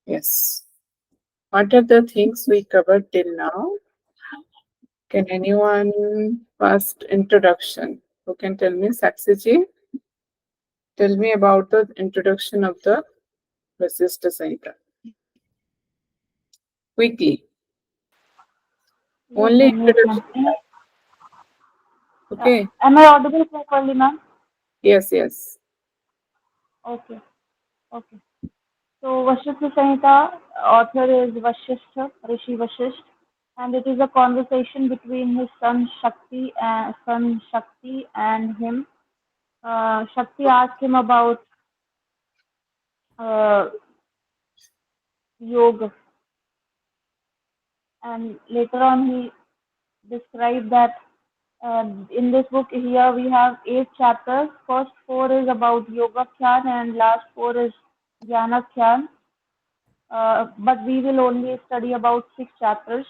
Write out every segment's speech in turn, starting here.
Yes. What are the things we covered till now? Can anyone first introduction? Who can tell me? Saksiji, tell me about the introduction of the Vasishtha Samhita. Quickly. Yes, Only ma'am. Yes, ma'am. introduction. Okay. Am I audible properly, ma'am? Yes, yes. Okay. Okay. So, Vasishtha Samhita, author is Vasishtha, Rishi Vasishtha, and it is a conversation between his son Shakti and him. Shakti asked him about uh, yoga, and later on he described that in this book here we have 8 chapters. First 4 is about Yoga Khyan and last 4 is Jnana Khyan. But we will only study about 6 chapters.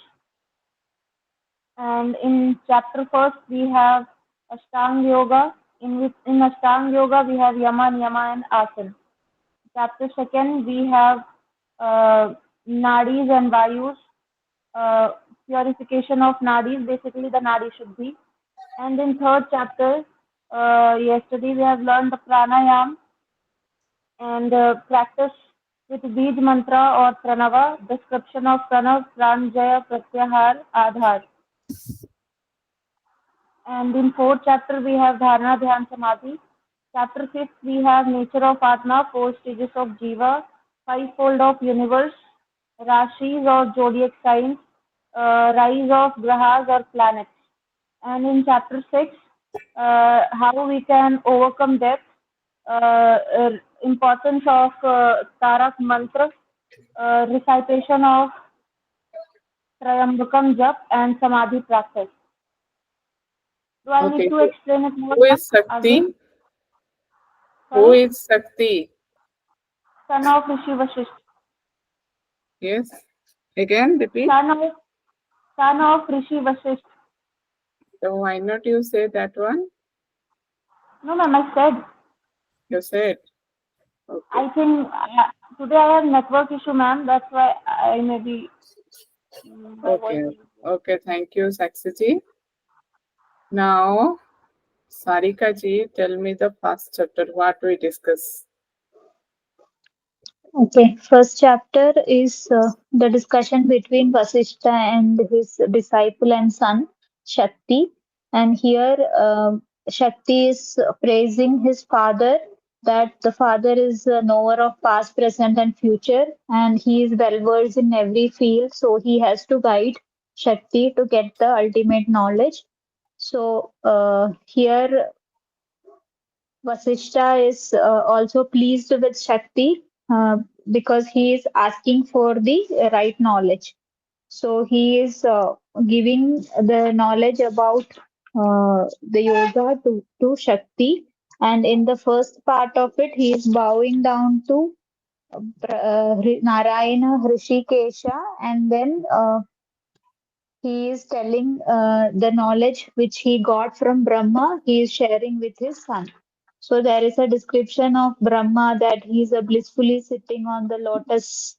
And in chapter first we have Ashtanga Yoga. In Ashtanga Yoga we have Yama, Niyama and Asana. Chapter second we have Nadis and Vayus, uh, purification of Nadis, basically the Nadi Shuddhi. And in third chapter, yesterday we have learned the pranayam and practice with Bij mantra or pranava, description of pranav, pranjaya, pratyahar, adhar. And in fourth chapter we have dharana, dhyan, samadhi. Chapter fifth we have nature of atma, 4 stages of jiva, fivefold of universe, rashis or zodiac signs, rise of grahas or planets. And in chapter 6, how we can overcome death, importance of Tarak Mantra, recitation of Trayambakam Jap, and Samadhi practice. Do I need Okay. to explain it more Who is again? Sakti? Who Sorry? is Sakti? Son of Rishi Vasishtha. Yes. Again, repeat. Son of Rishi Vasishtha. So why not you say that one? No, ma'am, I said. You said. Okay. I think today I have network issue, ma'am. That's why I may be. My voice Okay. is. Okay. Thank you, Saksiji. Now, Sarika ji, tell me the first chapter. What we discuss? Okay, first chapter is the discussion between Vasishtha and his disciple and son Shakti. And here Shakti is praising his father, that the father is a knower of past, present, and future, and he is well versed in every field. So he has to guide Shakti to get the ultimate knowledge. So here Vasishtha is also pleased with Shakti because he is asking for the right knowledge. So he is giving the knowledge about the yoga to Shakti. And in the first part of it, he is bowing down to Narayana Hrishikesha, and then he is telling the knowledge which he got from Brahma, he is sharing with his son. So there is a description of Brahma that he is blissfully sitting on the lotus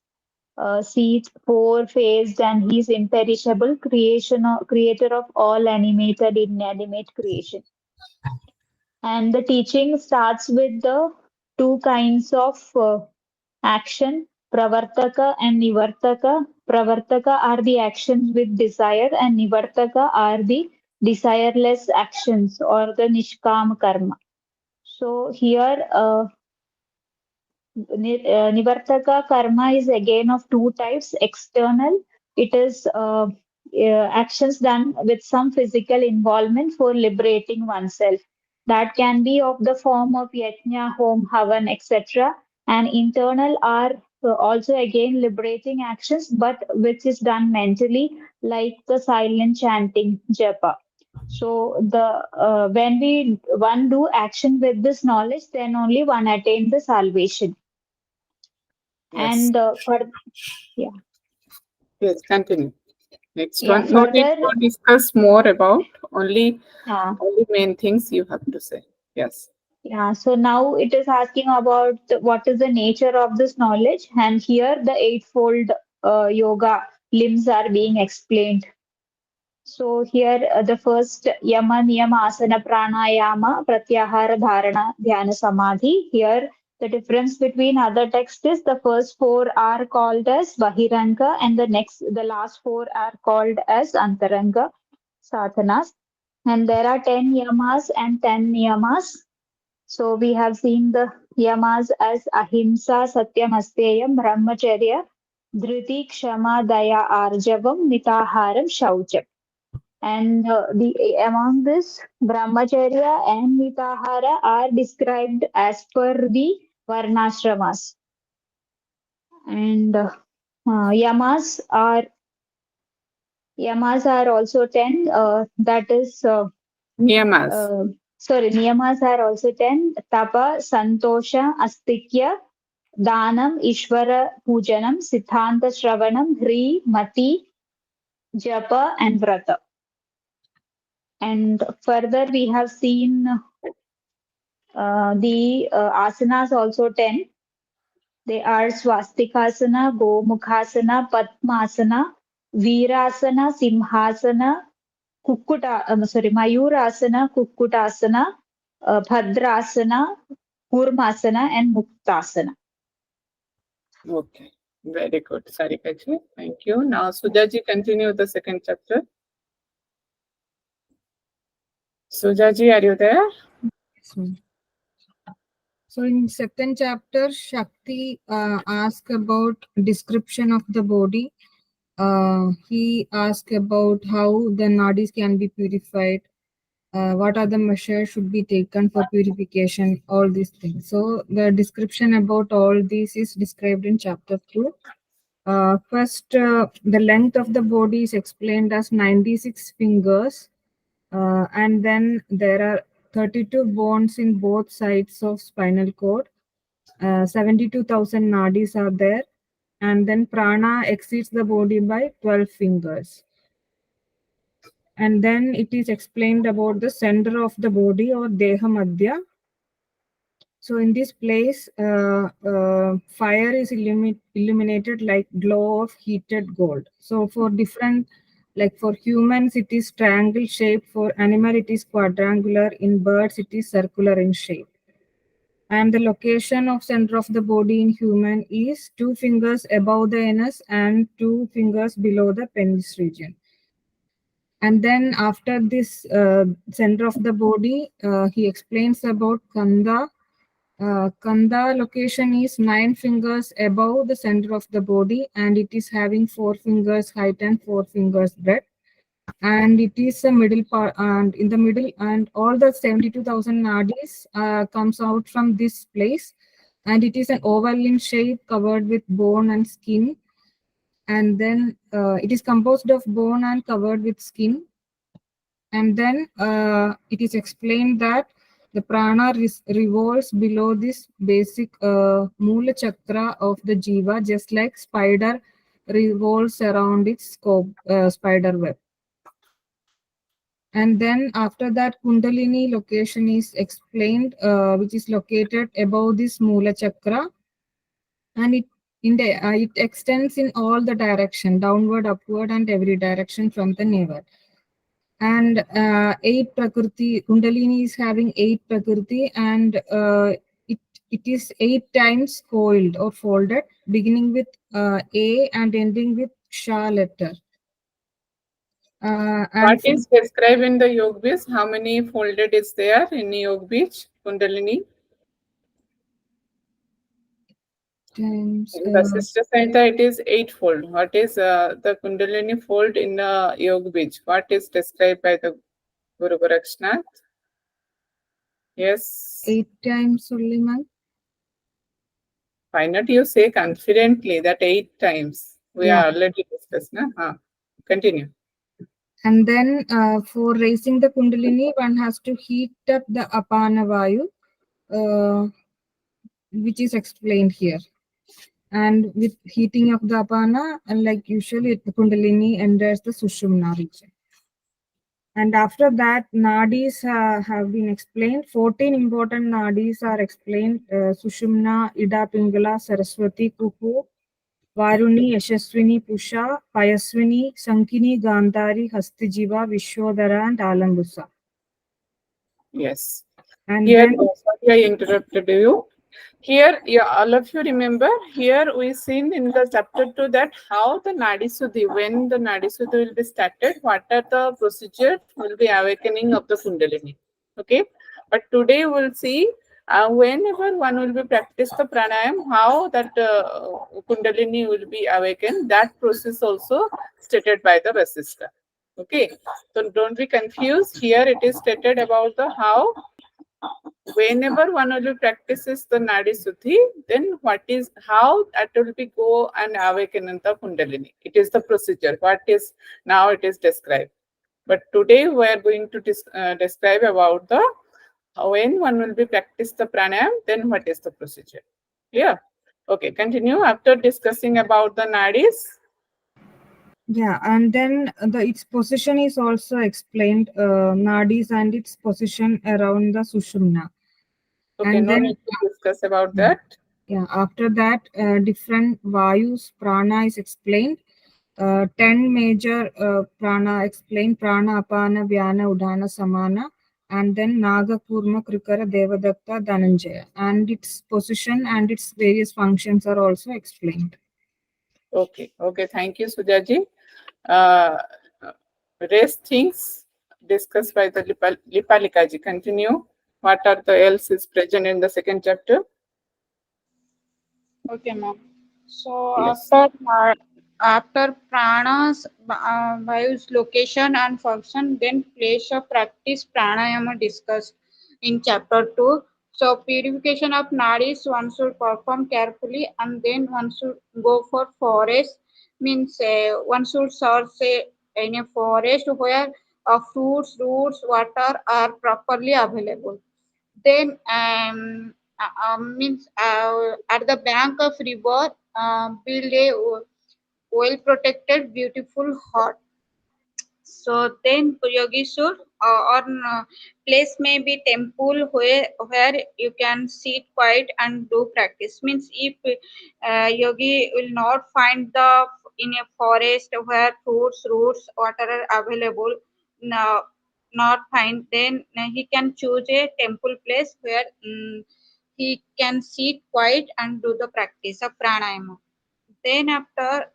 seat, four-faced, and he is imperishable, creator of all animated, inanimate creation. And the teaching starts with the 2 kinds of action, pravartaka and nivartaka. Pravartaka are the actions with desire, and nivartaka are the desireless actions or the nishkam karma. So here, nivartaka karma is again of 2 types. External, it is actions done with some physical involvement for liberating oneself. That can be of the form of yajna, home, havan, etc. And internal are also again liberating actions, but which is done mentally, like the silent chanting, japa. So the when we one do action with this knowledge, then only one attain the salvation. Yes. And yeah, Yes. Continue. Next yeah. one. No need Further, to discuss more about. Only uh, main things you have to say. Yes. Yeah, so now it is asking about what is the nature of this knowledge, and here the eightfold yoga limbs are being explained. So here the first yama, niyama, asana, pranayama, pratyahara, dharana, dhyana, samadhi. Here the difference between other texts is the first four are called as bahiranga, and the last four are called as antaranga sadhanas. And there are 10 yamas and 10 niyamas. So we have seen the yamas as ahimsa, satyam, asteyam, brahmacharya, dhriti, kshama, daya, arjavam, mitaharam, shaucham. And the among this, brahmacharya and mitahara are described as per the varnashramas. And yamas are also 10. That is Niyamas. Niyamas are also 10. Tapa, Santosha, Astikya, Danam, Ishvara, Pujanam, Siddhanta, Shravanam, Hri, Mati, Japa, and Vrata. And further, we have seen the asanas also 10. They are Swastikasana, Gomukhasana, Padmasana, Virasana, Simhasana, Mayurasana, Kukkutasana, Bhadrasana, Kurmasana, and Muktasana. Okay, very good, Sarikaji. Thank you. Now, Sujaji, continue the second chapter. Sujaji, are you there? So in second chapter, Shakti asks about description of the body. He asks about how the nadis can be purified. What are the measures should be taken for purification, all these things. So the description about all these is described in chapter 2. First, the length of the body is explained as 96 fingers. And then there are 32 bones in both sides of spinal cord. 72,000 nadis are there. And then prana exceeds the body by 12 fingers. And then it is explained about the center of the body or Deha Madhya. So in this place, fire is illuminated like glow of heated gold. So for different, like for humans, it is triangle shape. For animal, it is quadrangular. In birds, it is circular in shape. And the location of center of the body in human is 2 fingers above the anus and 2 fingers below the penis region. And then after this center of the body, he explains about Kanda. Kanda location is 9 fingers above the center of the body, and it is having 4 fingers height and 4 fingers breadth. And it is a middle part, and in the middle, and all the 72,000 nadis comes out from this place, and it is an oval in shape covered with bone and skin. And then it is composed of bone and covered with skin. And then it is explained that the prana revolves below this basic Mula Chakra of the Jiva, just like spider revolves around its spider web. And then after that, Kundalini location is explained, which is located above this Mula Chakra. And it extends in all the direction, downward, upward, and every direction from the navel. And 8 prakriti, Kundalini is having 8 prakriti, and it is 8 times coiled or folded, beginning with A and ending with Sha letter. What is described in the Yoga Beach? How many folded is there in Yoga Beach, Kundalini? Times, In Vasishtha Samhita, it is 8-fold. What is the Kundalini fold in the Yoga Beach? What is described by the Guru Gorakshnath? Yes. 8 times only, ma'am. Why not you say confidently that 8 times? We are already discussed. Na? Continue. And then for raising the Kundalini, one has to heat up the Apana Vayu, which is explained here. And with heating of the Apana, and like usually the Kundalini enters the Sushumna region. And after that, nadis have been explained. 14 important nadis are explained. Sushumna, Ida, Pingala, Saraswati, Kuku, Varuni, Yashaswini, Pusha, Payaswini, Sankini, Gandhari, Hastijiva, Vishwadhara, and Alambusa. Yes. And Here, then, sorry, I interrupted you. Here, yeah, all of you remember, here we seen in the chapter 2 that how the Nadi Suddhi, when the Nadi Suddhi will be started, what are the procedures will be awakening of the Kundalini. Okay. But today we'll see whenever one will be practice the pranayam, how that Kundalini will be awakened. That process also stated by the Vasishtha. Okay. So don't be confused. Here it is stated about the how whenever one will practices the Nadi Suddhi, then what is how that will be go and awaken in the Kundalini. It is the procedure. What is now it is described. But today we are going to describe about the when one will be practice the pranayam, then what is the procedure. Yeah. Okay, continue after discussing about the nadis. yeah, and then its position is also explained, nadis and its position around the Sushumna. Okay, And no then, need to discuss about that. yeah, after that, different Vayus, Prana is explained. 10 major prana explained: Prana, Apana, Vyana, Udana, Samana, and then Naga, Kurma, Krikara, Devadatta, Dhananjaya. And its position and its various functions are also explained. Okay, okay, thank you, Sujaji. Uh, rest things discussed by the Lipalikaji. Continue. What are the else is present in the second chapter? Okay, ma'am. So Yes. after prana's values, location and function, then place of practice pranayama discussed in chapter 2. So purification of nadis one should perform carefully, and then one should go for forest. Means one should search in a forest where fruits, roots, water are properly available. Then means at the bank of river, build a well protected beautiful hut. So then yogi should or place may be temple where you can sit quiet and do practice. Means if yogi will not find the in a forest where fruits, roots, water are available, no, not find, then he can choose a temple place where he can sit quiet and do the practice of pranayama. Then after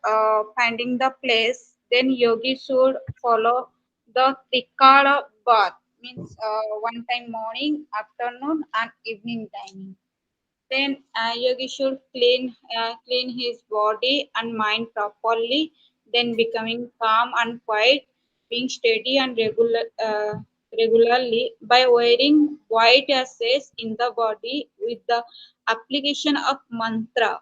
finding the place, then yogi should follow the Trikala bath, means one time morning, afternoon, and evening timing. Then yogi should clean his body and mind properly. Then becoming calm and quiet, being steady and regularly by wearing white ashes in the body with the application of mantra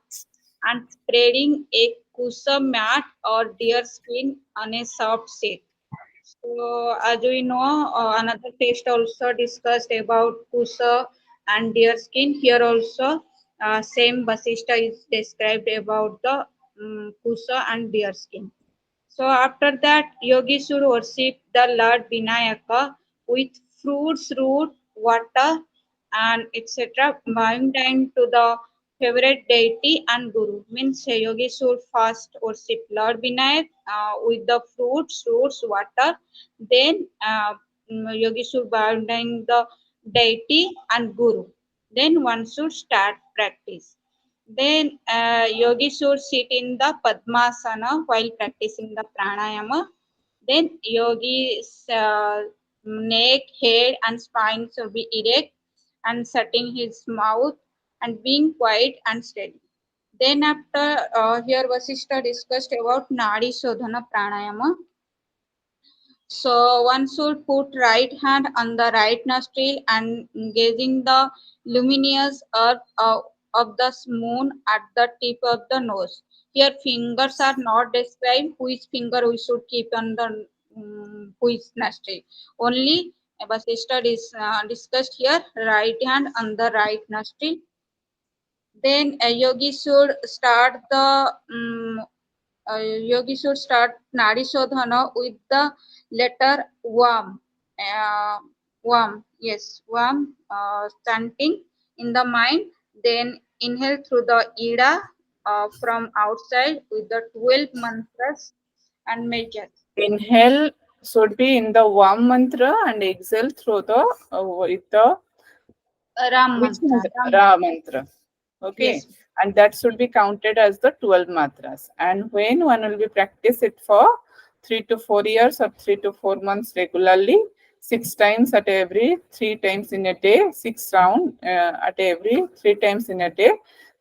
and spreading a kusa mat or deer skin on a soft sheet. So, as we know, another text also discussed about kusa and deer skin. Here also, same Vasishtha is described about the kusa and deer skin. So after that, yogis should worship the Lord Vinayaka with fruits, root, water, and etc. Bowing down to the favorite deity and guru. Means yogis should first worship Lord Vinayak with the fruits, roots, water. Then yogis should bow down the deity and guru. Then one should start practice. Then yogi should sit in the Padmasana while practicing the pranayama. Then yogi's neck, head, and spine should be erect and shutting his mouth and being quiet and steady. Then after here Vasishtha discussed about Nadi Shodhana pranayama. So one should put right hand on the right nostril and gazing the luminous earth of the moon at the tip of the nose. Here fingers are not described which finger we should keep on the which nostril. Only Vasishtha is discussed here right hand on the right nostril. Then a yogi should start the yogi should start Nadi Shodhana with the letter Vam. worm stunting in the mind, then inhale through the ida from outside with the 12 mantras and measures. Inhale should be in the Vam mantra and exhale through the with the Ram which mantra. Ra mantra. Okay. Yes. And that should be counted as the 12 mantras. And when one will be practice it for 3 to 4 years or 3 to 4 months regularly, 6 times at every 3 times in a day, 6 round at every 3 times in a day,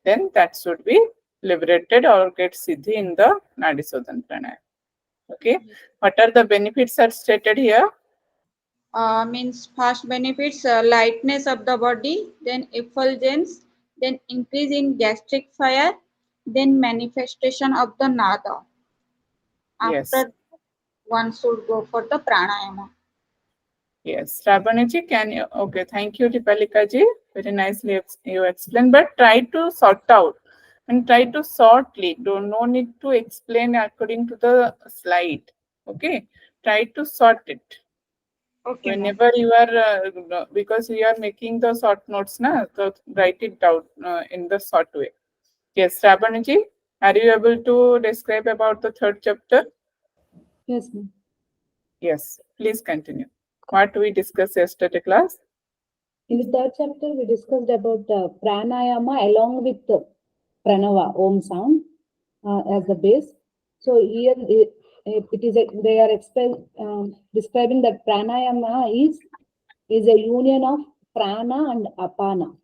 then that should be liberated or get siddhi in the Nadi Sodhan Pranayama. Okay. What are the benefits are stated here? Means first benefits lightness of the body, then effulgence, then increase in gastric fire, then manifestation of the nada. Yes. After one should go for the pranayama. Yes, Shravaniji, can you? Okay, thank you, Dipalika ji. Very nicely you explained, but try to sort out and try to shortly. No need to explain according to the slide. Okay, try to sort it. Okay, ma'am. Whenever you are, because we are making the short notes, na, so write it down in the short way. Yes, Shravaniji, are you able to describe about the third chapter? Yes, ma'am. Yes, please continue. What we discussed yesterday class? In the third chapter, we discussed about pranayama along with the pranava, om sound, as the base. So here it is they are describing that pranayama is a union of prana and apana.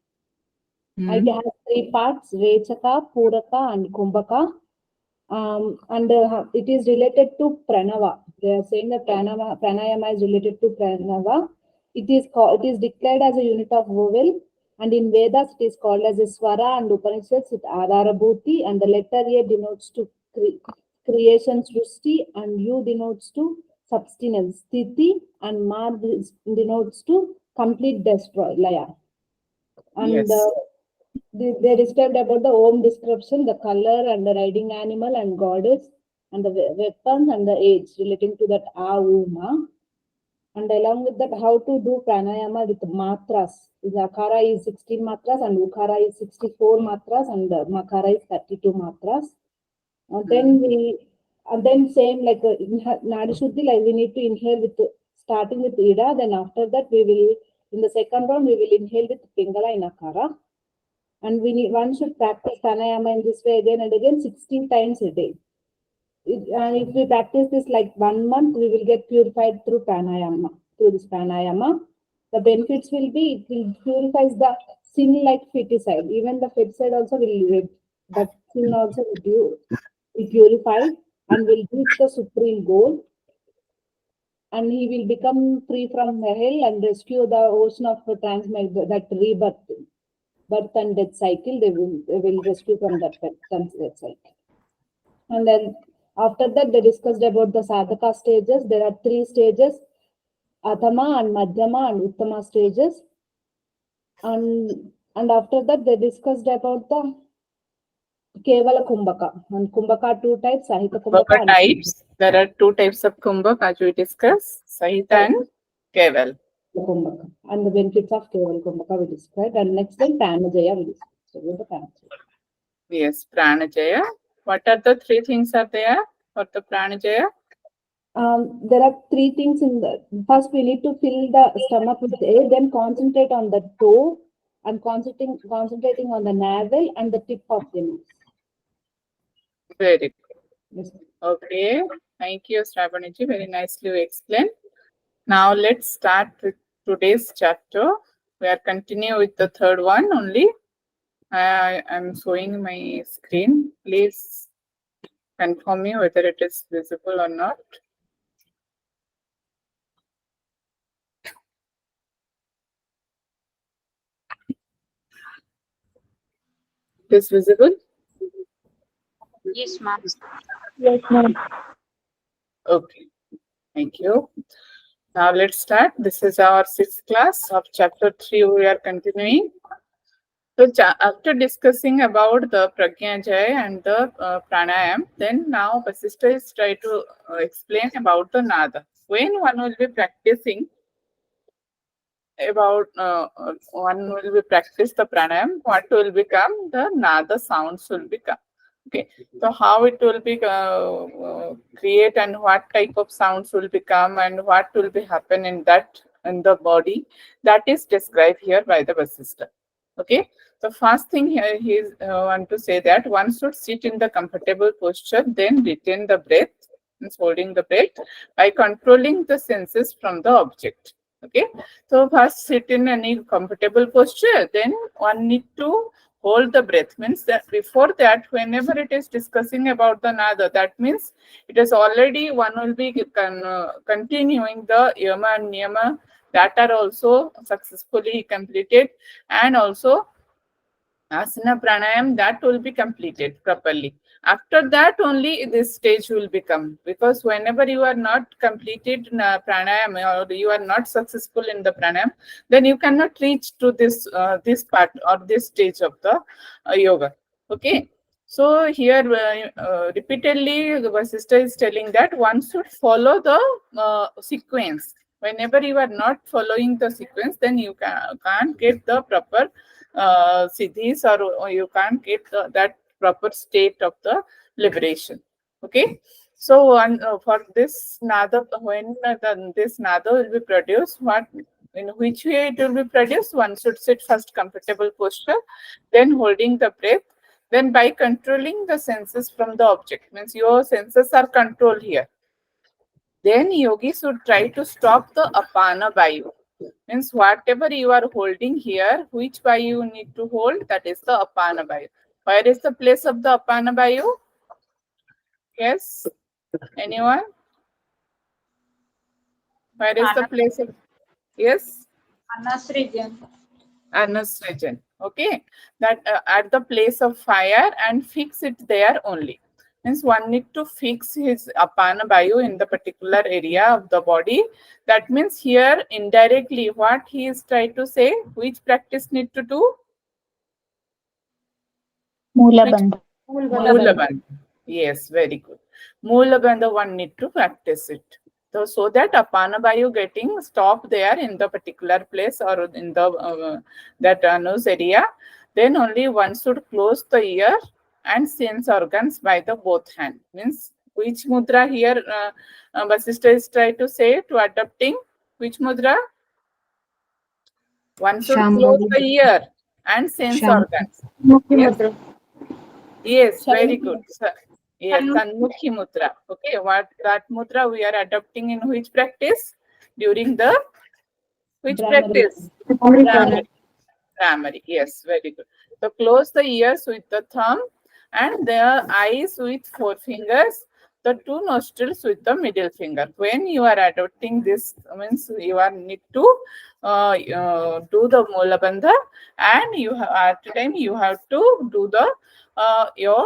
It has 3 parts: Rechaka, Puraka, and Kumbhaka. And it is related to pranava. They are saying that pranayama is related to pranava. It is declared as a unit of vowel, and in Vedas it is called as a swara, and Upanishads it adharabhuti, and the letter A denotes to creation srusti, and U denotes to substance sthiti, and Ma denotes to complete destroy laya. And Yes. they described about the Om description, the color and the riding animal and goddess, and the weapons and the age relating to that Auma. And along with that, how to do pranayama with matras. The Akara is 16 matras and Ukara is 64 matras and Makara is 32 matras. And then same like in Nadi Shuddhi, like we need to inhale with starting with Ida. Then after that, we will in the second round we will inhale with Pingala in Akara. And one should practice pranayama in this way again and again 16 times a day. And if we practice this like 1 month, we will get purified through this pranayama. The benefits will be, it will purifies the sin like feticide. Even the feticide also will, that sin also will be purified and will reach the supreme goal. And he will become free from hell and rescue the ocean of that rebirth. Birth and death cycle, they will rescue from that birth and death cycle. And then after that, they discussed about the sadhaka stages. There are 3 stages: Adhama and Madhyama and Uttama stages. And after that, they discussed about the Kevala Kumbhaka. And Kumbhaka 2 types, Sahita Kumbhaka. Kumbhaka types. There are 2 types of kumbhak as we discussed, Sahita and Keval. Kumbhaka. And the benefits of Kevala Kumbhaka we described. And next then Pranajaya we discussed. So, the Pranajaya. Yes, Pranajaya. What are the 3 things are there for the Pranajaya? There are 3 things in the first. We need to fill the stomach with air, then concentrate on the toe and concentrating on the navel and the tip of the nose. Very good. Yes. Okay, thank you, Shravaniji. Very nicely you explained. Now let's start with today's chapter. We are continuing with the third one only. I am showing my screen. Please confirm me whether it is visible or not. It is visible? Yes, ma'am. Yes, ma'am. Okay, thank you. Now let's start. This is our 6th class of chapter 3. We are continuing. So after discussing about the Pragyajaya and the Pranayam, then now Vasishtha is trying to explain about the Nada. When one will be practicing about one will be practice the pranayam, what will become the nada sounds will become. Okay, so how it will be create and what type of sounds will become and what will be happen in that in the body, that is described here by the Vasishtha. Okay, the first thing here he is want to say that one should sit in the comfortable posture, then retain the breath, means holding the breath by controlling the senses from the object. Okay, so first sit in any comfortable posture, then one need to hold the breath, means that before that whenever it is discussing about the nada, that means it is already one will be continuing the yama and niyama that are also successfully completed, and also asana pranayam that will be completed properly. After that only this stage will become, because whenever you are not completed pranayam or you are not successful in the pranayam, then you cannot reach to this part or this stage of the yoga. Okay, so here repeatedly the Vasishtha is telling that one should follow the sequence. Whenever you are not following the sequence, then you can't get the proper siddhis, or you can't get that proper state of the liberation. Okay, so for this nada, when this nada will be produced, what in which way it will be produced? One should sit first comfortable posture, then holding the breath, then by controlling the senses from the object, means your senses are controlled here. Then yogi should try to stop the apana vayu, means whatever you are holding here, which vayu you need to hold, that is the apana vayu. Where is the place of the apana vayu? Yes, anyone? Where is the place of, yes? Anas region. Anus region. Okay, that at the place of fire and fix it there only. Means one need to fix his apana vayu in the particular area of the body. That means here indirectly what he is trying to say, which practice need to do? Moola Bandha. Moola Bandha. Yes, very good. Moola Bandha one need to practice it. So that apana vayu getting stopped there in the particular place or in the that anus area, then only one should close the ear and sense organs by the both hand. Means which mudra here Vasishtha is trying to say to adopting? Which mudra? One should close the ear and sense organs. Yes. Yes, very good. Yes, Sanmukhi Mudra. Okay, what that mudra we are adopting in which practice? During the which practice? Primary. Yes, very good. So close the ears with the thumb and the eyes with 4 fingers, the 2 nostrils with the middle finger. When you are adopting this, means you are need to do the Moola Bandha, and you have at the time you have to do the your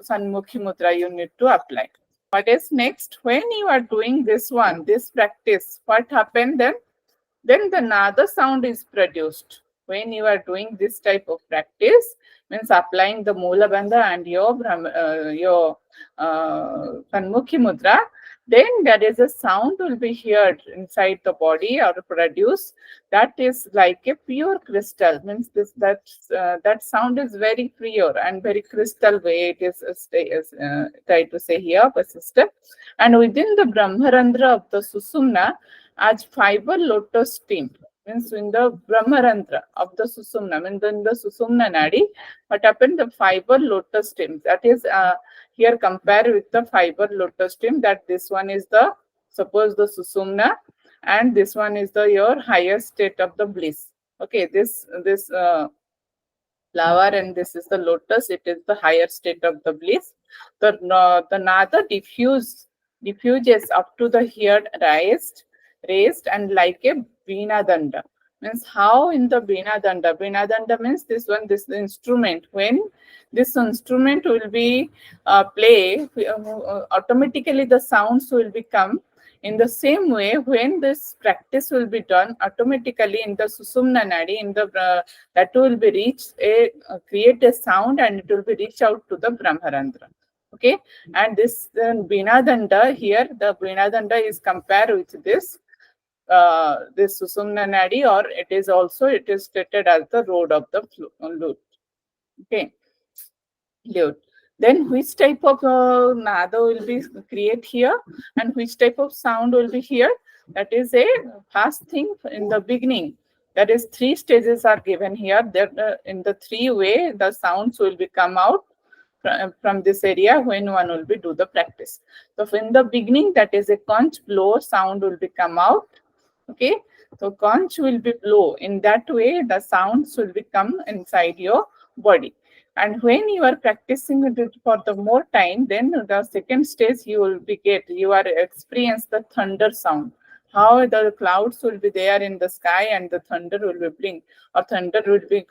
Sanmukhi Mudra you need to apply. What is next? When you are doing this one, this practice, what happened then? Then the nada sound is produced. When you are doing this type of practice, means applying the Moola Bandha and your Sanmukhi Mudra, then there is a sound will be heard inside the body or produced that is like a pure crystal. Means that sound is very pure and very crystal way it is tried to say here, Vasishtha. And within the Brahmarandra of the Susumna, as fiber lotus stem, means in the Brahmarandra of the Susumna, means in the Susumna Nadi, what happened? The fiber lotus stem, that is here compare with the fiber lotus stem, that this one is the, suppose the Susumna, and this one is the your higher state of the bliss. Okay, this flower and this is the lotus, it is the higher state of the bliss. The nada diffuses up to the head raised and like a Veena Danda. Means how in the Veena Danda means this one, this instrument. When this instrument will be play, automatically the sounds will become. In the same way, when this practice will be done, automatically in the Susumna Nadi, in the that will be reached create a sound and it will be reach out to the Brahmarandra. Okay, and this Veena Danda here, the Veena Danda is compared with this this Susumna Nadi, or it is stated as the road of the lute. Okay, lute. Then which type of nada will be create here, and which type of sound will be here? That is a first thing in the beginning. That is, 3 stages are given here. That in the 3 way the sounds will be come out from this area when one will be do the practice. So in the beginning, that is a conch blow sound will be come out. Okay, so conch will be blow. In that way, the sounds will become inside your body. And when you are practicing it for the more time, then the second stage you are experience the thunder sound. How the clouds will be there in the sky and the thunder will be blink, or thunder will be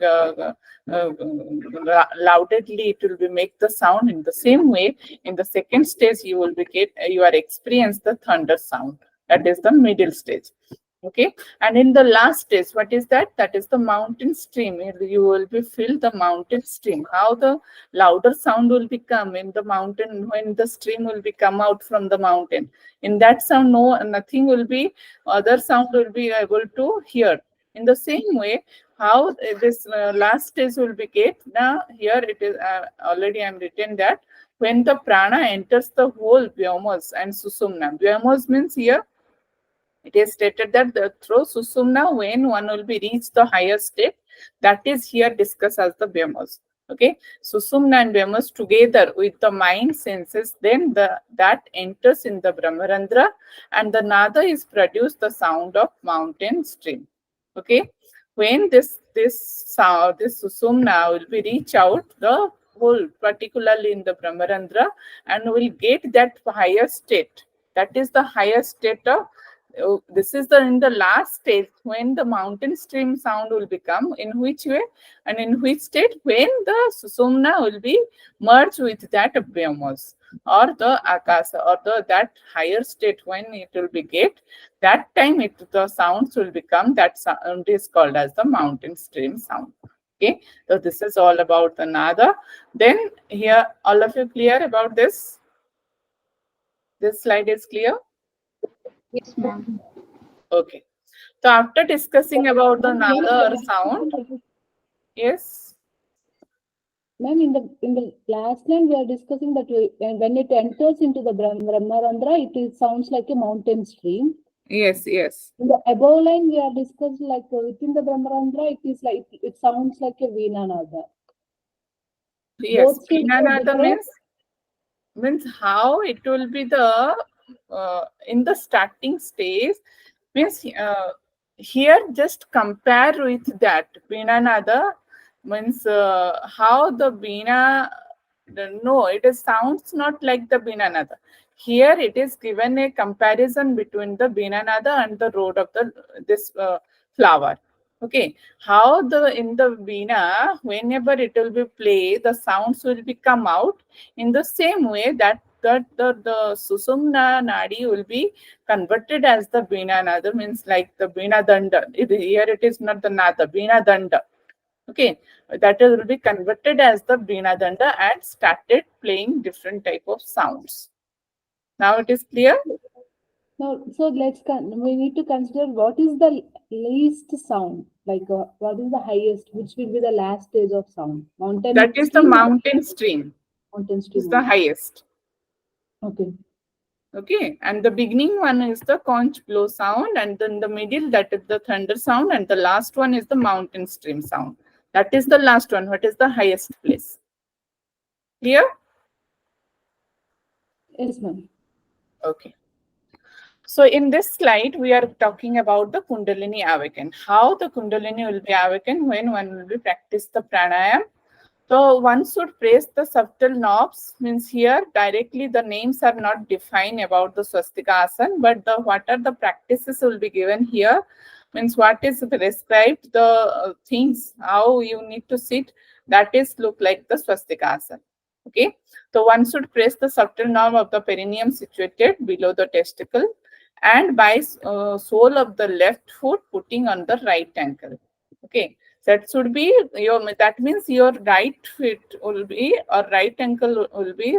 loudly, it will be make the sound. In the same way, in the second stage you are experience the thunder sound. That is the middle stage. Okay, and in the last stage, what is that? That is the mountain stream. You will be feel the mountain stream. How the louder sound will become in the mountain when the stream will be come out from the mountain. In that sound, nothing will be, other sound will be able to hear. In the same way, how this last stage will be get. Now here it is already I am written that when the prana enters the whole vyomos and susumna. Vyomos means here it is stated that through Susumna, when one will be reached the higher state, that is here discussed as the Vyomos. Okay, Susumna and Vyomos together with the mind senses, then that enters in the Brahmarandra, and the Nada is produced the sound of mountain stream. Okay, when this Susumna will be reach out the whole, particularly in the Brahmarandra, and will get that higher state. That is the higher state of. This is in the last stage when the mountain stream sound will become, in which way and in which state, when the Susumna will be merged with that Vyomos or the Akasa, or that higher state when it will be get, that time the sounds will become, that sound is called as the mountain stream sound. Okay, so this is all about the Nada. Then here, all of you clear about this? This slide is clear? Yes, ma'am. Okay. So after discussing about the nada or sound, yes. Ma'am, in the last line we are discussing that when it enters into the Brahmarandra, it sounds like a mountain stream. Yes, yes. In the above line we are discussing like within the Brahmarandra, it sounds like a Veena Nada. Yes, Both stages Veena are Nada different. means how it will be the in the starting stage, means here just compare with that Veena Nada, means how the Veena, no, it sounds not like the Veena Nada. Here it is given a comparison between the Veena Nada and the road of this flower. Okay, how in the Veena, whenever it will be play, the sounds will be come out. In the same way that the Susumna Nadi will be converted as the Veena Nada, means like the Veena Danda. Here it is not the Nada, Veena Danda. Okay, that will be converted as the Veena Danda and started playing different type of sounds. Now it is clear? Now, so we need to consider what is the least sound, like what is the highest, which will be the last stage of sound. Mountain That is the stream. mountain stream. Mountain stream Is the highest. Okay. Okay, and the beginning one is the conch blow sound, and then the middle, that is the thunder sound, and the last one is the mountain stream sound. That is the last one. What is the highest place? Clear? Yes, ma'am. Okay. So in this slide, we are talking about the Kundalini awaken. How the Kundalini will be awakened when one will be practice the pranayam. So one should press the subtle knobs, means here directly the names are not defined about the swastika asana, but what are the practices will be given here, means what is prescribed, the things, how you need to sit, that is look like the swastika asana. Okay, so one should press the subtle knob of the perineum situated below the testicle, and by sole of the left foot putting on the right ankle. Okay, that should be that means your right foot will be, or right ankle will be,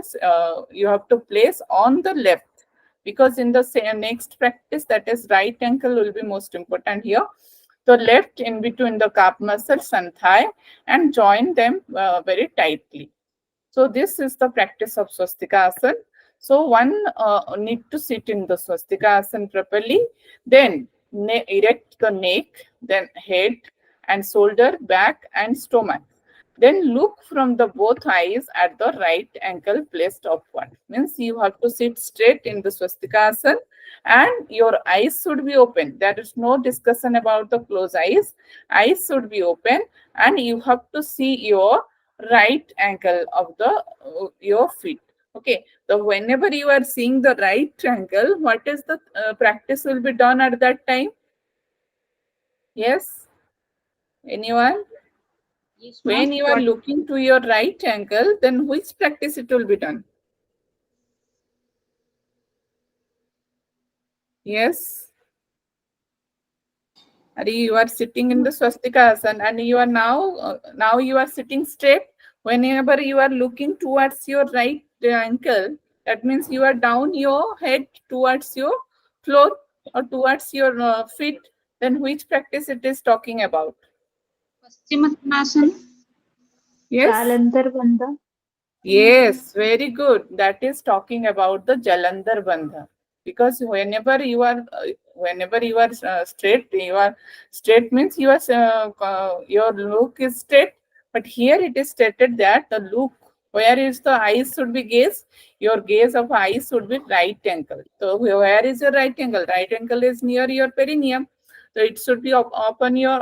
you have to place on the left, because in the next practice, that is right ankle will be most important here. So left in between the calf muscles and thigh and join them very tightly. So this is the practice of swastika asana. So one need to sit in the swastika asana properly, then erect the neck, then head and shoulder, back and stomach. Then look from the both eyes at the right ankle placed upward. Means you have to sit straight in the swastika asana and your eyes should be open. There is no discussion about the closed eyes. Eyes should be open and you have to see your right ankle of the your feet. Okay, so whenever you are seeing the right ankle, what is the practice will be done at that time? Yes, anyone? Yes, ma'am. When you are looking to your right ankle, then which practice it will be done? Yes. You are sitting in the swastika asana and you are now you are sitting straight. Whenever you are looking towards your right ankle, that means you are down your head towards your floor or towards your feet. Then which practice it is talking about? Paschimottanasana. Yes. Jalandhar Bandha. Yes, very good. That is talking about the Jalandhar Bandha. Because whenever you are straight, means your look is straight. But here it is stated that the look, where is the eyes should be gaze, your gaze of eyes should be right ankle. So where is your right ankle? Right ankle is near your perineum. So it should be upon your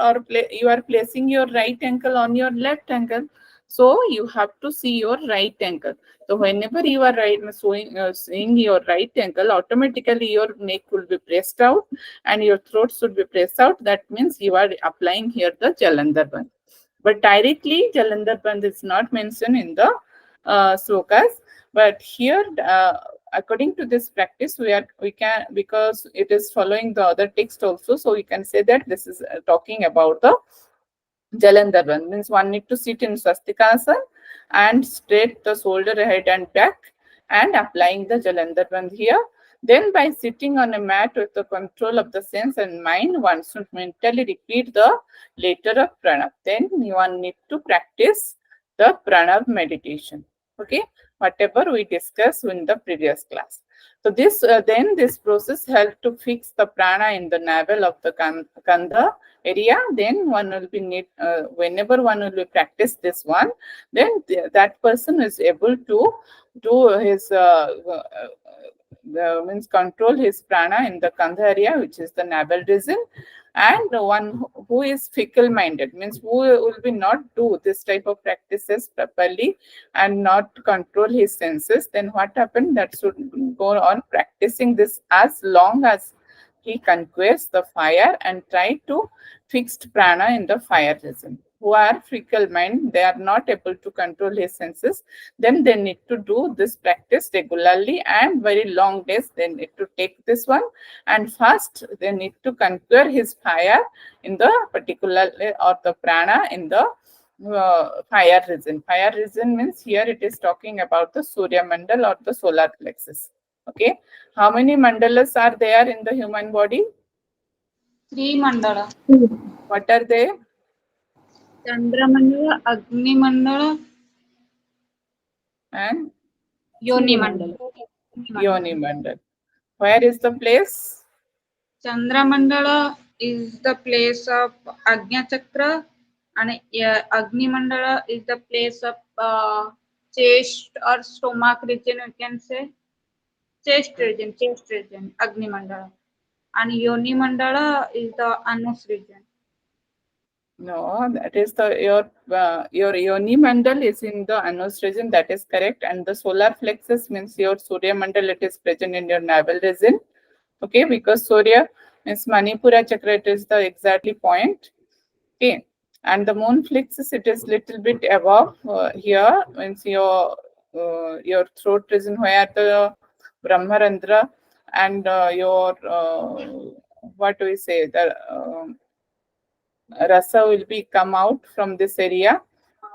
you are placing your right ankle on your left ankle. So you have to see your right ankle. So whenever you are seeing your right ankle, automatically your neck will be pressed out and your throat should be pressed out. That means you are applying here the Jalandhar Bandh. But directly Jalandhar Bandh is not mentioned in the slokas. But here, according to this practice, we can, because it is following the other text also, so we can say that this is talking about the Jalandhar Bandh. Means one need to sit in swastika asana and straight the shoulder, head and back and applying the Jalandhar Bandh here. Then by sitting on a mat with the control of the sense and mind, one should mentally repeat the letter of pranab. Then one need to practice the pranab meditation. Okay, whatever we discussed in the previous class. So this then this process helps to fix the prana in the navel of the kandha area. Then one will be whenever one will be practice this one, then that person is able to do his means control his prana in the kandha area, which is the navel region. And one who is fickle minded, means who will be not do this type of practices properly and not control his senses, then what happened, that should go on practicing this as long as he conquers the fire and try to fixed prana in the fire region. Who are fickle mind, they are not able to control his senses, then they need to do this practice regularly and very long days. They need to take this one, and first they need to conquer his fire in the particular or the prana in the fire region. Fire region means here it is talking about the Surya Mandal or the solar plexus. Okay, how many mandalas are there in the human body? 3 mandala. What are they? Chandra mandala, Agni mandala, And Yoni mandala. Yoni Mandal. Where is the place? Chandra mandala is the place of Agnya Chakra, and Agni mandala is the place of chest or stomach region, we can say. Chest region, Agni mandala. And Yoni mandala is the Anus region. No, that is your Yoni Mandal is in the Anus region. That is correct. And the solar plexus means your Surya Mandal. It is present in your navel region. Okay, because Surya means Manipura Chakra. It is the exactly point. Okay, and the moon plexus, it is little bit above here. Means your throat region where the Brahmarandra and your what do we say, the rasa will be come out from this area.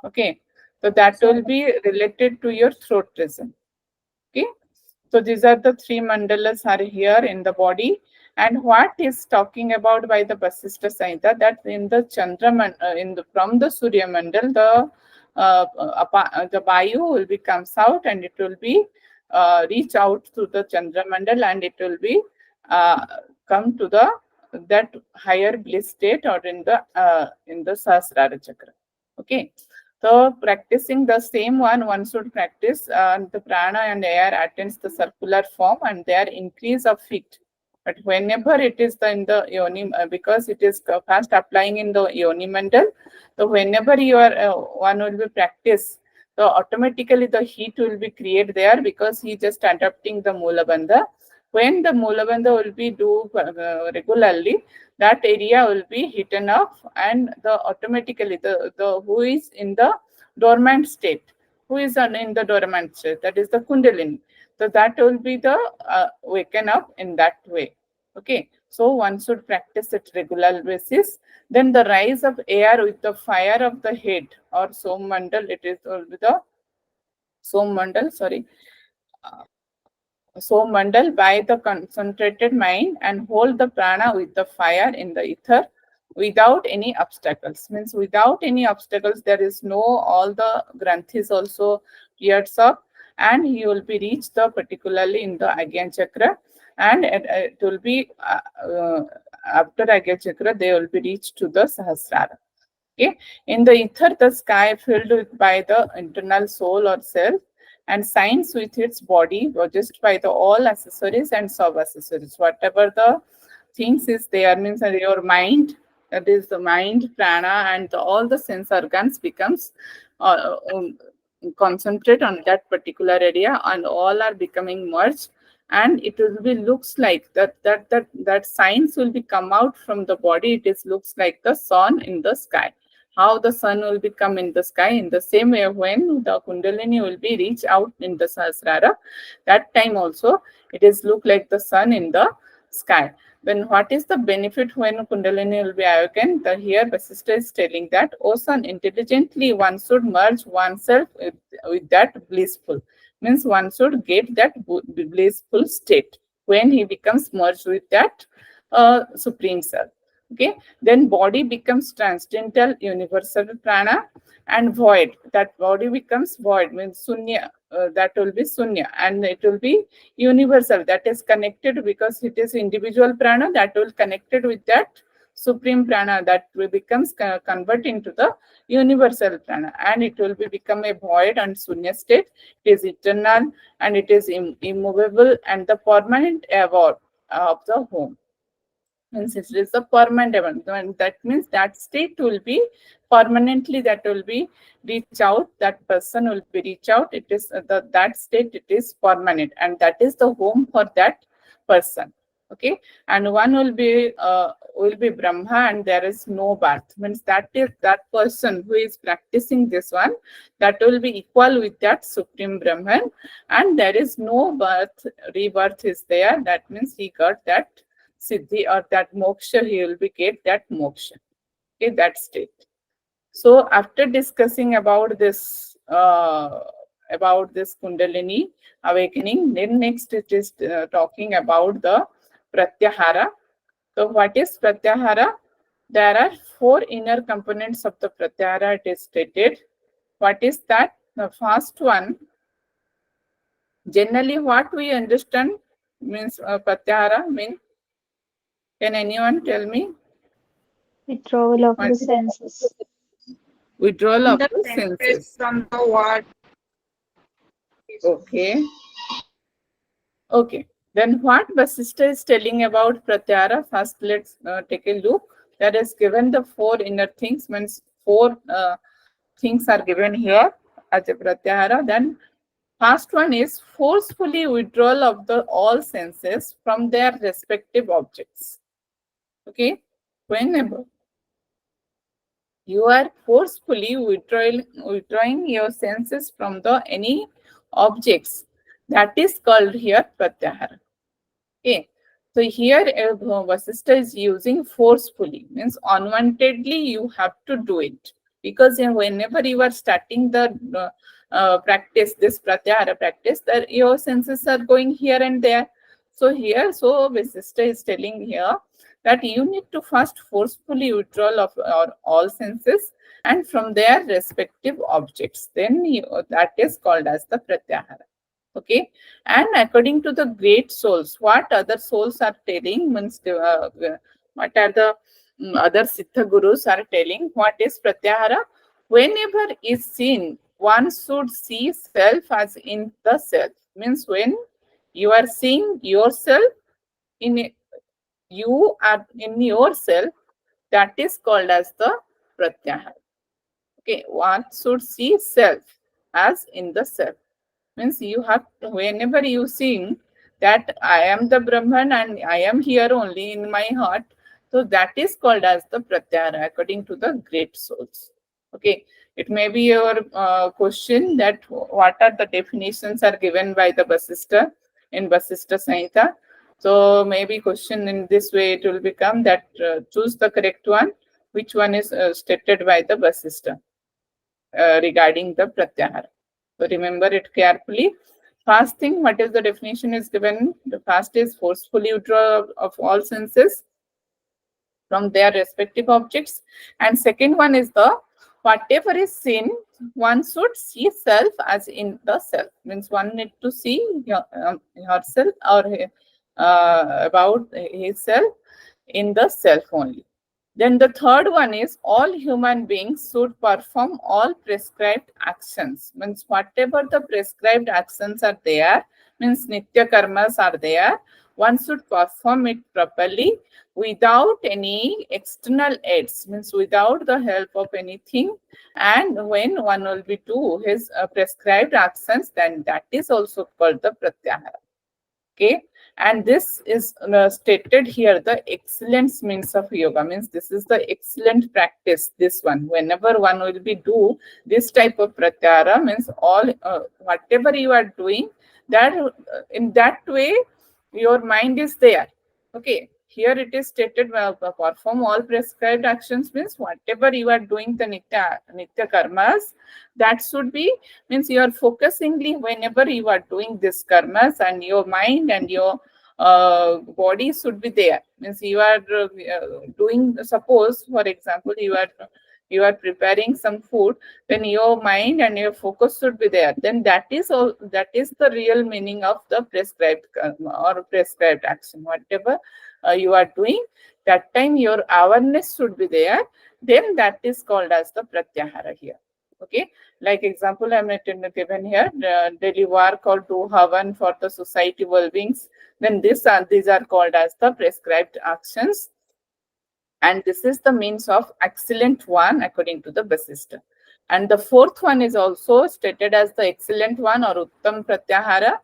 Okay, so that will be related to your throat region. Okay, So these are the three mandalas are here in the body. And what is talking about by the Vasishtha Samhita, that in the from the Surya Mandal, the Vayu will be comes out and it will be reach out to the Chandra Mandal, and it will be come to the that higher bliss state, or in the Sahasrara Chakra. Okay. So practicing the same one should practice the prana and air attends the circular form and their increase of feet. But whenever it is in the yoni, because it is fast applying in the yoni mandal, so whenever you are one will be practice, so automatically the heat will be created there, because he just adapting the mula bandha. When the mula bandha will be do regularly, that area will be heaten up, and the automatically the who is in the dormant state, who is in the dormant state, that is the kundalini. So that will be the waken up in that way. Okay, so one should practice at regular basis. Then the rise of air with the fire of the head or som mandal, it is with the som mandal, sorry. So mandal by the concentrated mind, and hold the prana with the fire in the ether without any obstacles. Means without any obstacles, there is no, all the granthis also clears up, and he will be reached the particularly in the Agyan chakra, and it will be after Agyan chakra they will be reached to the Sahasrara. Okay, in the ether, the sky filled with by the internal soul or self, and signs with its body just by the all accessories and sub accessories. Whatever the things is there, means that your mind, that is the mind, prana, and all the sense organs becomes concentrate on that particular area, and all are becoming merged, and it will be looks like that signs will be come out from the body. It is looks like the sun in the sky. How the sun will become in the sky, in the same way when the kundalini will be reach out in the Sahasrara, that time also it is look like the sun in the sky. Then what is the benefit when kundalini will be awakened? The here Vasishtha is telling that, O son, intelligently one should merge oneself with that blissful. Means one should get that blissful state when he becomes merged with that supreme self. Okay, then body becomes transcendental universal prana, and void, that body becomes void, means sunya, that will be sunya, and it will be universal, that is connected, because it is individual prana that will connected with that supreme prana, that will becomes convert into the universal prana, and it will be become a void and sunya state. It is eternal, and it is immovable, and the permanent abode of the home. Means it is a permanent event, and that means that state will be permanently, that will be reach out, that person will be reach out. It is that state, it is permanent, and that is the home for that person. Okay, and one will be Brahma, and there is no birth. Means that is that person who is practicing this one, that will be equal with that supreme Brahman, and there is no birth, rebirth is there. That means he got that siddhi or that moksha, he will be get that moksha. Okay, that state. So after discussing about this kundalini awakening, then next it is talking about the pratyahara. So what is pratyahara? There are 4 inner components of the pratyahara, it is stated. What is that? The first one, generally what we understand means pratyahara means, can anyone tell me? Withdrawal of the senses. Withdrawal of The the senses. from the word. Okay. Okay. Then what Vasishtha is telling about pratyahara? First, let's take a look. That is given the 4 inner things, means 4 things are given here as a pratyahara. Then first one is forcefully withdrawal of the all senses from their respective objects. Okay. Whenever you are forcefully withdrawing your senses from the any objects, that is called here pratyahara. Okay, so here Vasishtha is using forcefully, means unwantedly you have to do it, because whenever you are starting the practice, this pratyahara practice, that your senses are going here and there. So here, so Vasishtha is telling here that you need to first forcefully withdrawal of all senses and from their respective objects. Then that is called as the pratyahara. Okay, and according to the great souls, what other souls are telling means what are the other Siddha Gurus are telling, what is pratyahara? Whenever is seen, one should see self as in the self. Means when you are seeing yourself in you are in yourself, that is called as the pratyahara. Okay, one should see self as in the self. Means you have to, whenever you sing that I am the Brahman and I am here only in my heart, so that is called as the pratyahara according to the great souls. Okay, it may be your question that what are the definitions are given by the Vasishtha in Vasishtha Samhita. So maybe question in this way it will become that choose the correct one, which one is stated by the Vasishtha regarding the pratyahara. So remember it carefully. First thing, what is the definition is given? The first is forcefully withdrawal of all senses from their respective objects. And second one is the whatever is seen, one should see self as in the self. Means one need to see herself or about himself in the self only. Then the third one is all human beings should perform all prescribed actions. Means whatever the prescribed actions are there, means nitya karmas are there, one should perform it properly without any external aids, means without the help of anything. And when one will be do his prescribed actions, then that is also called the pratyahara. Okay, and this is stated here, the excellence means of yoga, means this is the excellent practice. This one, whenever one will be do this type of pratyahara, means all whatever you are doing, that in that way your mind is there. Okay, here it is stated perform all prescribed actions, means whatever you are doing the nitya karmas, that should be, means you are focusingly whenever you are doing this karmas, and your mind and your body should be there. Means you are doing, suppose for example you are preparing some food, then your mind and your focus should be there. Then that is all, that is the real meaning of the prescribed karma or prescribed action. Whatever you are doing, that time your awareness should be there. Then that is called as the pratyahara here. Okay, like example I'm given here, daily work or do havan for the society well-beings. Then these are called as the prescribed actions. And this is the means of excellent one according to the Vasishtha. And the fourth one is also stated as the excellent one or Uttam Pratyahara.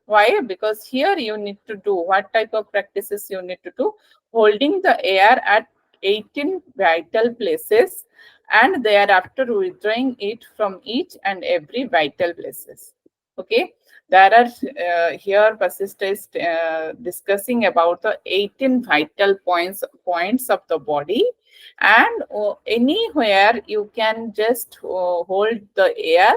Why? Because here you need to do what type of practices you need to do? Holding the air at 18 vital places and thereafter withdrawing it from each and every vital places. Okay, there are here Vasishtha is discussing about the 18 vital points of the body, and anywhere you can just hold the air,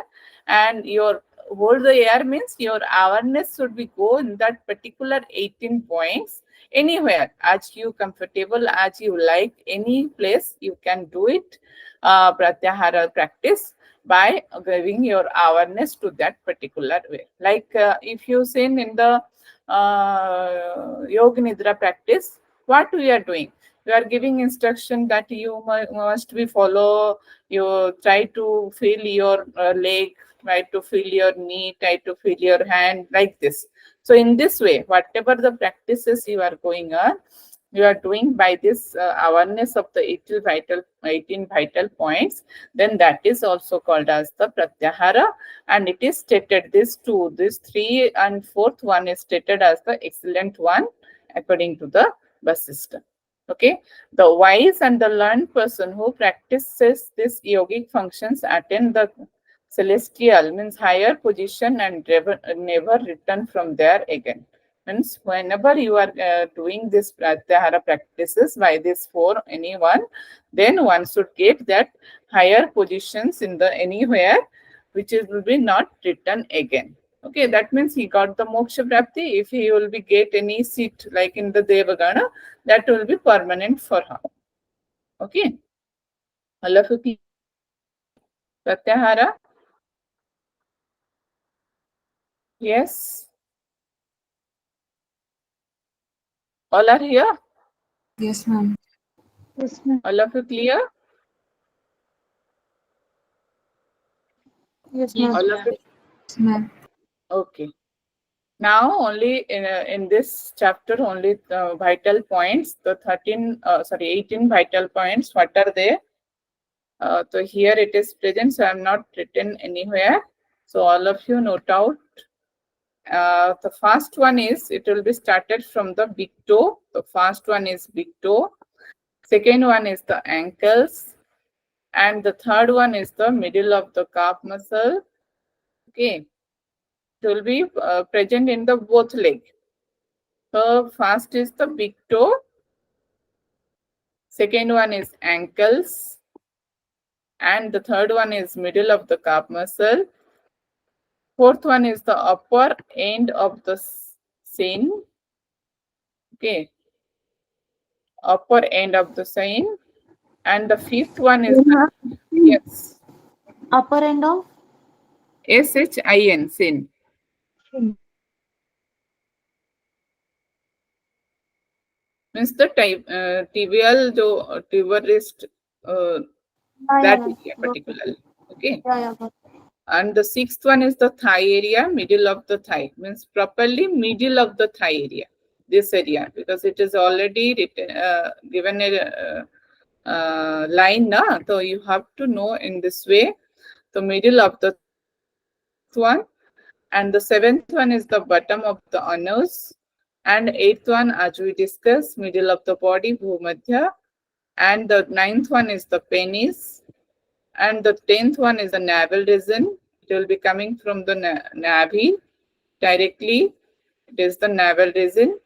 and your hold the air means your awareness should be go in that particular 18 points anywhere as you comfortable, as you like, any place you can do it. Pratyahara practice by giving your awareness to that particular way. Like if you seen in the Yoga Nidra practice, what we are doing? We are giving instruction that you must be follow, you try to feel your leg, try to feel your knee, try to feel your hand, like this. So in this way, whatever the practices you are going on, you are doing by this awareness of the 18 vital points, then that is also called as the pratyahara. And it is stated, this 3 and 4th one is stated as the excellent one according to the Vasishtha. Okay, the wise and the learned person who practices these yogic functions attain the celestial, means higher position, and never return from there again. Means whenever you are doing this pratyahara practices by this 4 anyone, then one should get that higher positions in the anywhere which will be not written again. Okay, that means he got the moksha prapti. If he will be get any seat like in the Devagana, that will be permanent for her. Okay. All of you, Pratyahara? Yes. All are here? Yes, ma'am. Yes, ma'am. All of you clear? Yes, Yes, ma'am. All of you? Yes, ma'am. Okay. Now only in this chapter only the vital points, the 18 vital points, what are they? So here it is present, so I am not written anywhere. So all of you note out. The first one is, it will be started from the big toe. The first one is big toe. Second one is the ankles. And the third one is the middle of the calf muscle. Okay. It will be present in the both leg. So first is the big toe. Second one is ankles. And the third one is middle of the calf muscle. Fourth one is the upper end of the shin. Okay. Upper end of the shin. And the fifth one is the, yes, Upper end of SHIN, sin. Means the tibial, tibial wrist, that area particularly. Okay. Yeah. And the sixth one is the thigh area, middle of the thigh. Means properly middle of the thigh area. This area, because it is already written, given a line, na? So you have to know in this way, the middle of the one, and the seventh one is the bottom of the anus, and eighth one, as we discussed, middle of the body, bhumadhya, and the ninth one is the penis, and the 10th one is the navel region. It will be coming from the navi directly. It is the navel region.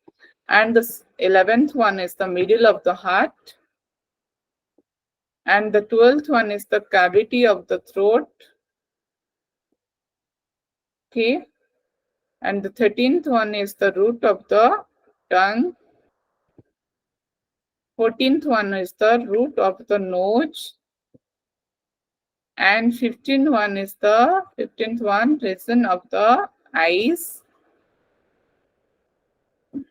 And the 11th one is the middle of the heart. And the 12th one is the cavity of the throat. Okay. And the 13th one is the root of the tongue. 14th one is the root of the nose. And 15th one is the 15th one region of the eyes.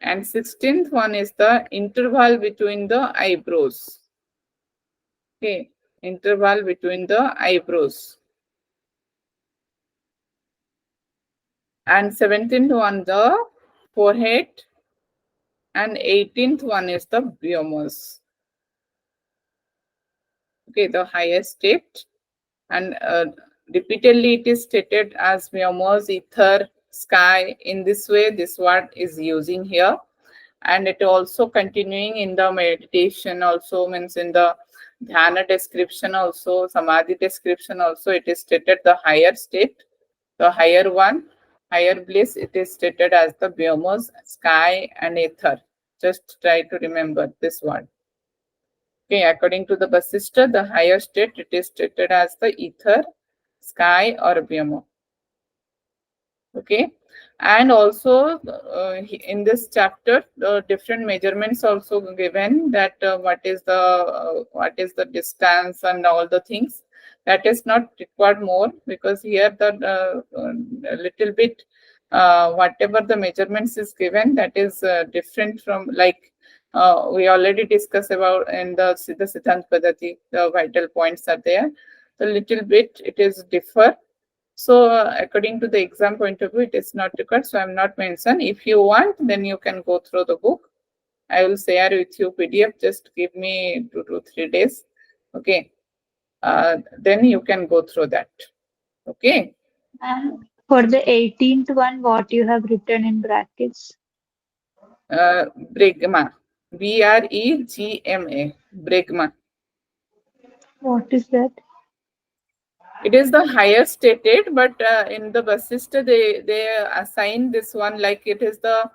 And 16th one is the interval between the eyebrows. Okay, interval between the eyebrows. And 17th one the forehead. And 18th one is the biomas. Okay, the highest state. And repeatedly it is stated as biomas, ether, sky. In this way, this word is using here. And it also continuing in the meditation also, means in the dhyana description also, samadhi description also, it is stated the higher state, the higher one, higher bliss, it is stated as the biomas, sky and ether. Just try to remember this one. Okay, according to the Vasishtha, the higher state, it is stated as the ether, sky or bioma. Okay. And also in this chapter, different measurements also given, that what is the distance and all the things. That is not required more, because here the little bit whatever the measurements is given, that is different from, like we already discussed about in the Siddha Siddhanta Padati, the vital points are there. So little bit it is differ. So according to the exam point of view, it is not required. So I'm not mentioned. If you want, then you can go through the book. I will share with you PDF. Just give me 2 to 3 days. Okay. Then you can go through that. Okay. And for the 18th one, what you have written in brackets? Bregma. BREGMA. Bregma. What is that? It is the higher stated, but in the Vasishtha, they assign this one like it is the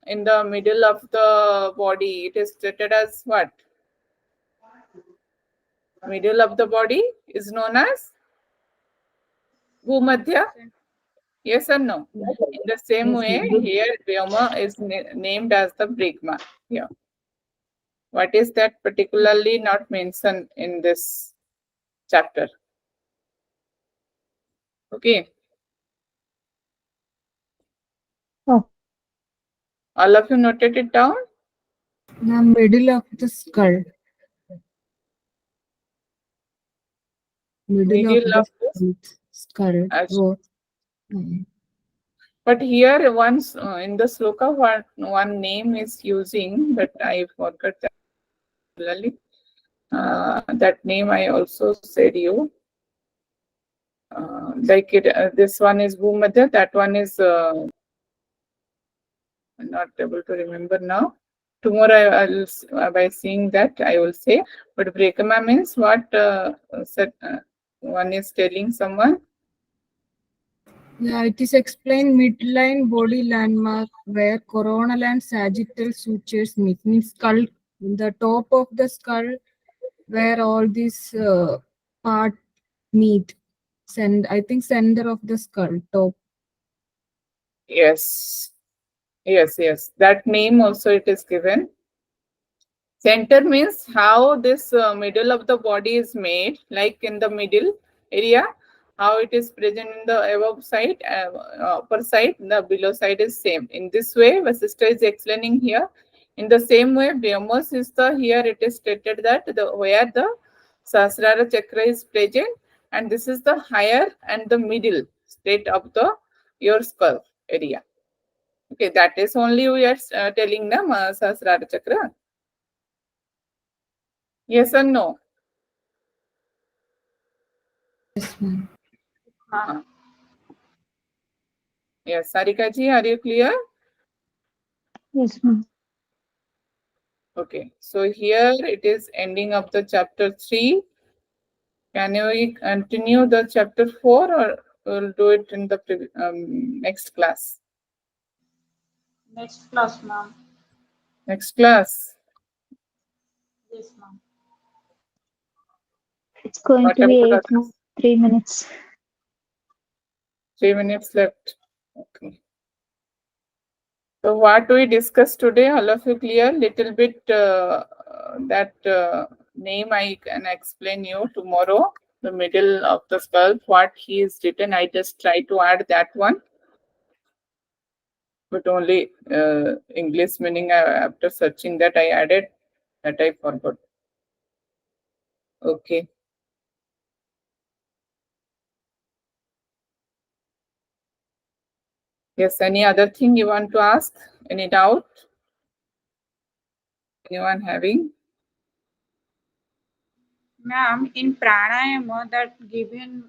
in the middle of the body. It is stated as what? Middle of the body is known as Bhumadhya? Yes or no? Yes. In the same Yes, way, ma'am. here Vyoma is named as the Brigma. Yeah. What is that particularly not mentioned in this chapter? Okay. Oh. All of you noted it down? The middle of the skull. Middle of the skull. As- Oh. But here once in the sloka one name is using, but I forgot that. That name I also said you. Like it, this one is Bhumadhya, that one is I'm not able to remember now. Tomorrow I'll by seeing that I will say. But Brekama means what? One is telling someone. Yeah, it is explained midline body landmark where coronal and sagittal sutures meet. Means skull, the top of the skull where all these part meet. I think center of the skull, top. Yes. Yes. That name also it is given. Center means how this middle of the body is made, like in the middle area, how it is present in the above side, upper side, the below side is same. In this way, Vasishtha is explaining here. In the same way, Vyomos is the, here it is stated that where the Sahasrara chakra is present, and this is the higher and the middle state of the your skull area. Okay, that is only we are telling them Sahasrara chakra. Yes or no? Yes, ma'am. Yes, Sarika ji, are you clear? Yes, ma'am. Okay, so here it is ending of the chapter 3. Can we continue the chapter 4 or we'll do it in the next class? Next class, ma'am. Next class. Yes, ma'am. It's going What to be about 8 more, 3 minutes. 3 minutes left. Okay. So what we discussed today, all of you clear? Little bit that name I can explain you tomorrow. The middle of the skull, what he is written, I just try to add that one. But only English meaning after searching that I added, that I forgot. Okay. Yes, any other thing you want to ask? Any doubt? Anyone having? Ma'am, in pranayama that given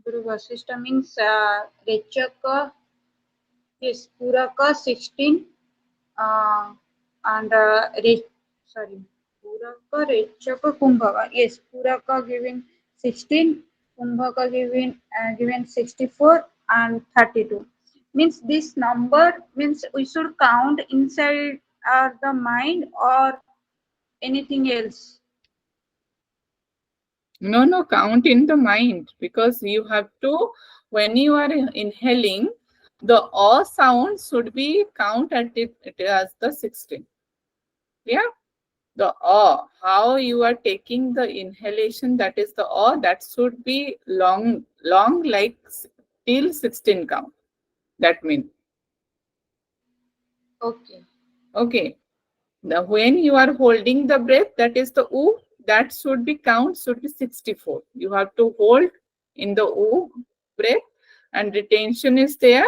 Guru Vasishtha means Rechaka, yes, Puraka 16 and Puraka, Rechaka, Kumbhaka. Yes, Puraka given 16, Kumbhaka given 64 and 32. Means this number means we should count inside the mind or anything else. No, count in the mind, because you have to, when you are inhaling, the O sound should be count at it as the 16. Yeah, the O, how you are taking the inhalation, that is the O, that should be long like till 16 count. That means. Okay. Okay. Now, when you are holding the breath, that is the U, that should be 64. You have to hold in the U breath and retention is there,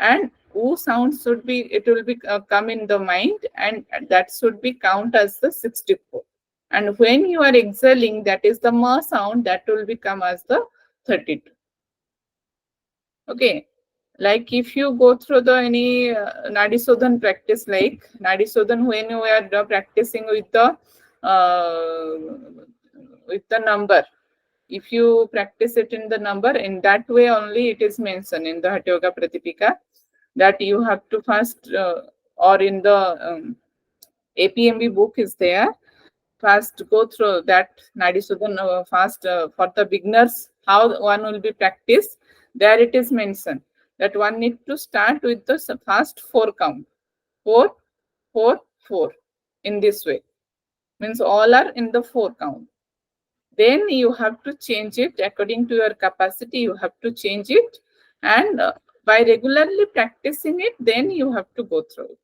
and U sound should be, it will be come in the mind, and that should be count as the 64. And when you are exhaling, that is the Ma sound, that will become as the 32. Okay. Like if you go through the any Nadi Sodhan practice, like Nadi Sodhan, when you are practicing with the number, if you practice it in the number, in that way only it is mentioned in the Hatha Yoga Pratipika, that you have to first or in the APMB book is there, first go through that Nadi Sodhan first for the beginners, how one will be practiced. There it is mentioned that one need to start with the first 4 count. 4, 4, 4. In this way. Means all are in the 4 count. Then you have to change it according to your capacity. You have to change it, and by regularly practicing it, then you have to go through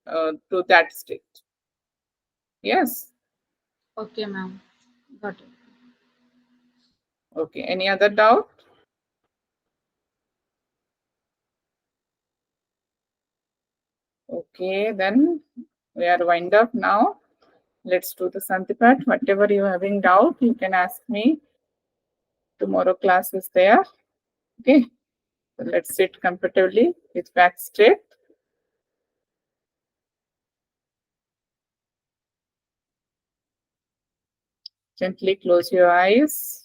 to that state. Yes. Okay, ma'am. Got it. Okay. Any other doubt? Okay, then we are wind up now. Let's do the Santipat. Whatever you having doubt, you can ask me. Tomorrow class is there. Okay. So let's sit comfortably with back straight. Gently close your eyes.